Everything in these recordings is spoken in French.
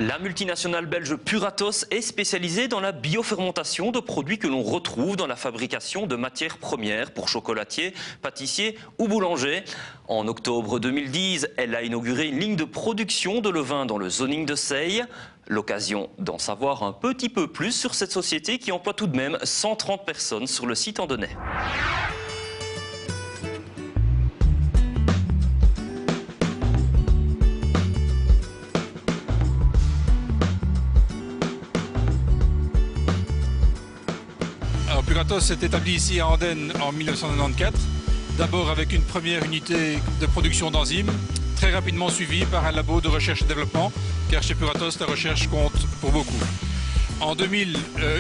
La multinationale belge Puratos est spécialisée dans la biofermentation de produits que l'on retrouve dans la fabrication de matières premières pour chocolatiers, pâtissiers ou boulangers. En octobre 2010, elle a inauguré une ligne de production de levain dans le zoning de Seille. L'occasion d'en savoir un petit peu plus sur cette société qui emploie tout de même 130 personnes sur le site andonnais. Puratos s'est établi ici à Andenne en 1994, d'abord avec une première unité de production d'enzymes, très rapidement suivie par un labo de recherche et développement, car chez Puratos, la recherche compte pour beaucoup. En 2000,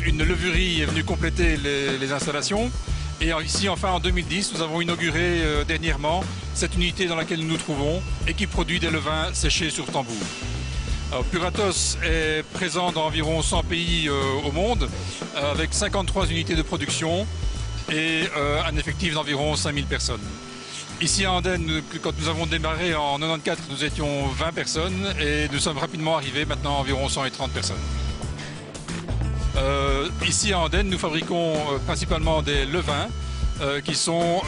une levurie est venue compléter les installations, et ici, enfin, en 2010, nous avons inauguré dernièrement cette unité dans laquelle nous nous trouvons et qui produit des levains séchés sur tambour. Alors, Puratos est présent dans environ 100 pays au monde, avec 53 unités de production et un effectif d'environ 5000 personnes. Ici à Andenne, quand nous avons démarré en 94, nous étions 20 personnes et nous sommes rapidement arrivés maintenant à environ 130 personnes. Ici à Andenne, nous fabriquons principalement des levains qui sont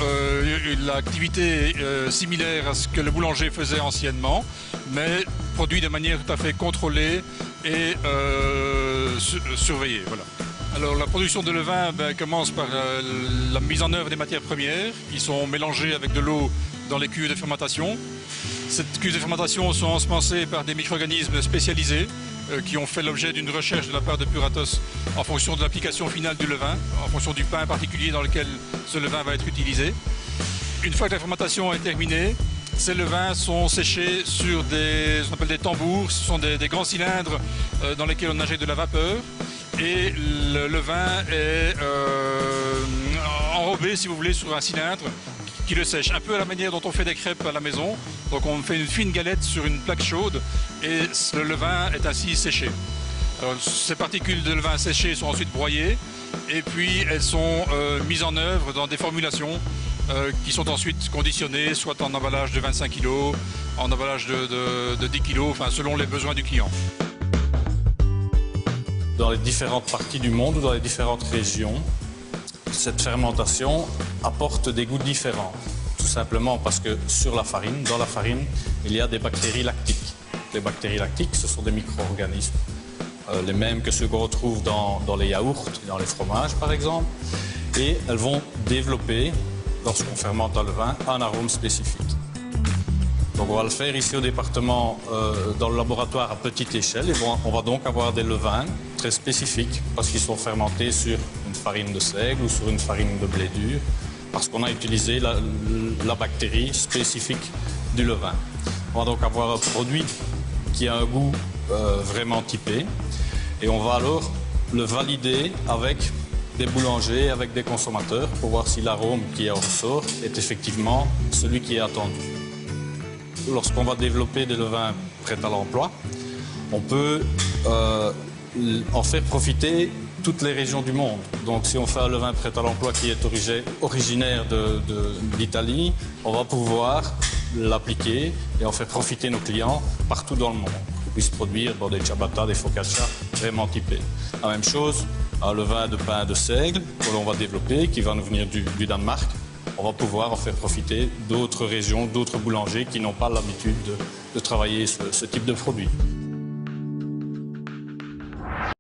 l'activité similaire à ce que le boulanger faisait anciennement, mais produit de manière tout à fait contrôlée et surveillée. Voilà. Alors la production de levain commence par la mise en œuvre des matières premières qui sont mélangées avec de l'eau dans les cuves de fermentation. Ces cuves de fermentation sont ensemencées par des micro-organismes spécialisés qui ont fait l'objet d'une recherche de la part de Puratos en fonction de l'application finale du levain, en fonction du pain particulier dans lequel ce levain va être utilisé. Une fois que la fermentation est terminée, ces levains sont séchés sur ce qu'on appelle des tambours. Ce sont des grands cylindres dans lesquels on injecte de la vapeur. Et le levain est enrobé, si vous voulez, sur un cylindre qui le sèche. Un peu à la manière dont on fait des crêpes à la maison. Donc on fait une fine galette sur une plaque chaude et le levain est ainsi séché. Alors, ces particules de levain séché sont ensuite broyées et puis elles sont mises en œuvre dans des formulations qui sont ensuite conditionnées, soit en emballage de 25 kg, en emballage de 10 kg, enfin, selon les besoins du client. Dans les différentes parties du monde ou dans les différentes régions, cette fermentation apporte des goûts différents. Tout simplement parce que dans la farine, il y a des bactéries lactiques. Les bactéries lactiques, ce sont des micro-organismes, les mêmes que ceux qu'on retrouve dans les yaourts et dans les fromages, par exemple. Et elles vont développer, lorsqu'on fermente un levain, un arôme spécifique. Donc on va le faire ici au département, dans le laboratoire à petite échelle. Et on va donc avoir des levains très spécifiques parce qu'ils sont fermentés sur une farine de seigle ou sur une farine de blé dur, parce qu'on a utilisé la bactérie spécifique du levain. On va donc avoir un produit qui a un goût vraiment typé et on va alors le valider avec des boulangers, avec des consommateurs pour voir si l'arôme qui en ressort est effectivement celui qui est attendu. Lorsqu'on va développer des levains prêts à l'emploi, on peut en faire profiter toutes les régions du monde. Donc si on fait un levain prêt à l'emploi qui est originaire d'Italie, on va pouvoir l'appliquer et en faire profiter nos clients partout dans le monde. Pour qu'ils puissent produire des ciabatta, des focaccia vraiment typés. La même chose, un levain de pain de seigle que l'on va développer, qui va nous venir du Danemark. On va pouvoir en faire profiter d'autres régions, d'autres boulangers qui n'ont pas l'habitude de travailler ce type de produit.